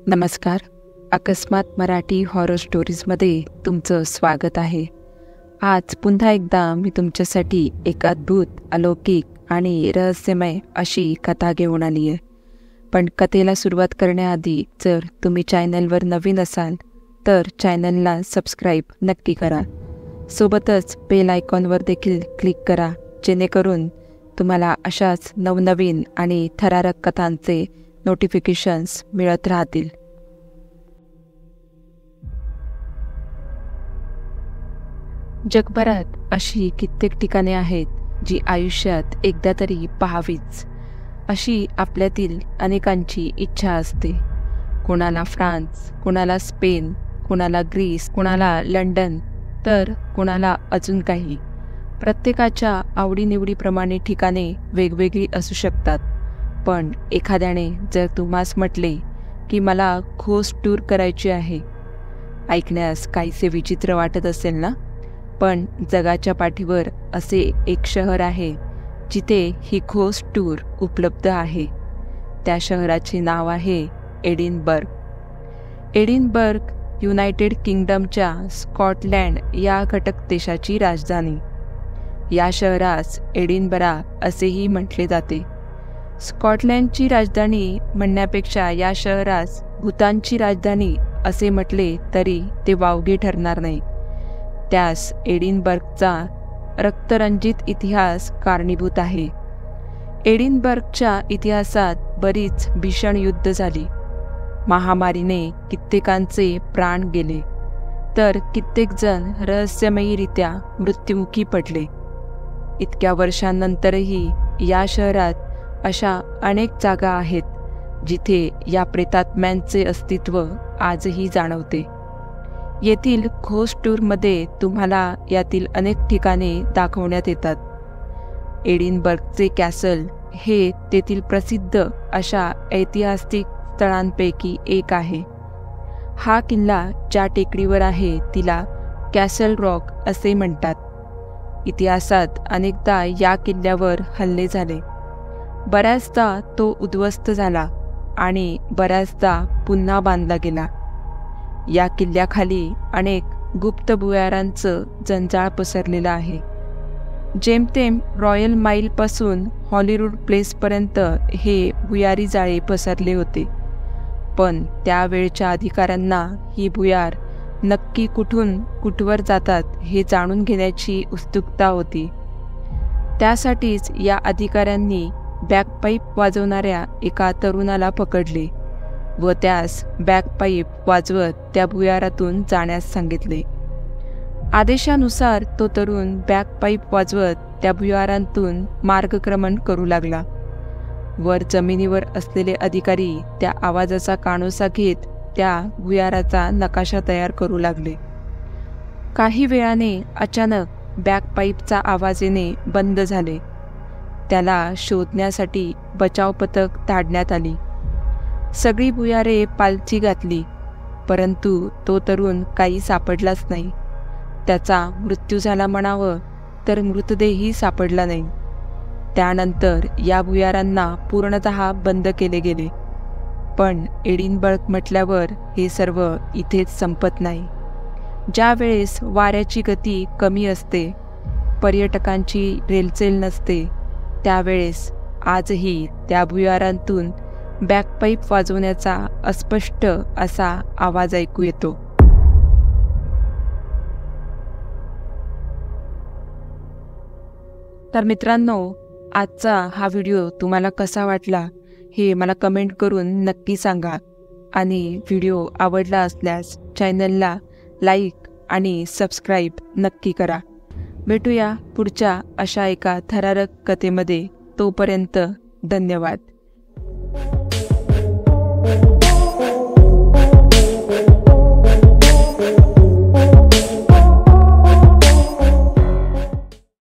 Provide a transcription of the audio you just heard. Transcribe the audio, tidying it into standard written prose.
नमस्कार. अकस्मात मराठी हॉरर स्टोरीजमध्ये तुमचं स्वागत आहे. आज पुन्हा एकदा मी तुमच्यासाठी एक अद्भुत, अलौकिक आणि रहस्यमय अशी कथा घेऊन आली आहे. पण कथेला सुरुवात करण्याआधी जर तुम्ही चॅनलवर नवीन असाल तर चॅनलला सबस्क्राईब नक्की करा. सोबतच बेल आयकॉनवर देखील क्लिक करा, जेणेकरून तुम्हाला अशाच नवनवीन आणि थरारक कथांचे नोटिफिकेशन्स मिळत राहतील. जगभरात अशी कित्येक ठिकाणे आहेत जी आयुष्यात एकदा तरी पाहावीच अशी आपल्यातील अनेकांची इच्छा असते. कोणाला फ्रान्स, कोणाला स्पेन, कोणाला ग्रीस, कोणाला लंडन, तर कोणाला अजून काही. प्रत्येकाच्या आवडीनिवडीप्रमाणे ठिकाणे वेगवेगळी असू शकतात. पण एखाद्याने जर तुम्हास म्हटले की मला घोस्ट टूर करायची आहे, ऐकण्यास काहीसे विचित्र वाटत असेल ना? पण जगाच्या पाठीवर असे एक शहर आहे जिथे ही घोस्ट टूर उपलब्ध आहे. त्या शहराचे नाव आहे एडिनबर्ग. एडिनबर्ग युनायटेड किंगडमच्या स्कॉटलँड या घटक देशाची राजधानी. या शहरास एडिनबरा असेही म्हटले जाते. स्कॉटलँडची राजधानी म्हणण्यापेक्षा या शहरास भूतानची राजधानी असे म्हटले तरी ते वावगे ठरणार नाही. त्यास एडिनबर्गचा रक्तरंजित इतिहास कारणीभूत आहे. एडिनबर्गच्या इतिहासात बरीच भीषण युद्ध झाली. महामारीने कित्येकांचे प्राण गेले, तर कित्येक जण रहस्यमयीरित्या मृत्युमुखी पडले. इतक्या वर्षांनंतरही या शहरात अशा अनेक जागा आहेत जिथे या प्रेतात्म्यांचे अस्तित्व आजही जाणवते. येथील घोस्ट टूरमध्ये तुम्हाला यातील अनेक ठिकाणे दाखवण्यात येतात. एडिनबर्गचे कॅसल हे तेथील प्रसिद्ध अशा ऐतिहासिक स्थळांपैकी एक आहे. हा किल्ला ज्या टेकडीवर आहे तिला कॅसल रॉक असे म्हणतात. इतिहासात अनेकदा या किल्ल्यावर हल्ले झाले. बऱ्याचदा तो उद्ध्वस्त झाला आणि बऱ्याचदा पुन्हा बांधला गेला. या किल्ल्याखाली अनेक गुप्त भुयारांचं जंजाळ पसरलेलं आहे. जेमतेम रॉयल माईलपासून हॉलिरूड प्लेसपर्यंत हे भुयारी जाळे पसरले होते. पण त्यावेळच्या अधिकाऱ्यांना ही भुयार नक्की कुठून कुठवर जातात हे जाणून घेण्याची उत्सुकता होती. त्यासाठीच या अधिकाऱ्यांनी बॅकपाईप वाजवणाऱ्या एका तरुणाला पकडले व त्यास बॅकपाईप वाजवत त्या भुयारातून जाण्यास सांगितले. आदेशानुसार तो तरुण बॅकपाईप वाजवत त्या भुयारातून मार्गक्रमण करू लागला. वर जमिनीवर असलेले अधिकारी त्या आवाजाचा कानोसा घेत त्या भुयाराचा नकाशा तयार करू लागले. काही वेळाने अचानक बॅकपाईपचा आवाज येणे बंद झाले. त्याला शोधण्यासाठी बचाव पथक धाडण्यात आली. सगळी भुयारे पालथी घातली, परंतु तो तरुण काही सापडलाच नाही. त्याचा मृत्यू झाला म्हणावं तर मृतदेहही सापडला नाही. त्यानंतर या भुयारांना पूर्णतः बंद केले गेले. पण एडिनबर्ग म्हटल्यावर हे सर्व इथेच संपत नाही. ज्या वेळेस वाऱ्याची गती कमी असते, पर्यटकांची रेलचेल नसते, त्यावेळेस आजही त्या भुयारांतून बॅकपाईप वाजवण्याचा अस्पष्ट असा आवाज ऐकू येतो. तर मित्रांनो, आजचा हा व्हिडिओ तुम्हाला कसा वाटला हे मला कमेंट करून नक्की सांगा. आणि व्हिडिओ आवडला असल्यास चॅनलला लाईक आणि सबस्क्राईब नक्की करा. भेटूया पुढच्या अशा एका थरारक कथेमध्ये. तोपर्यंत धन्यवाद.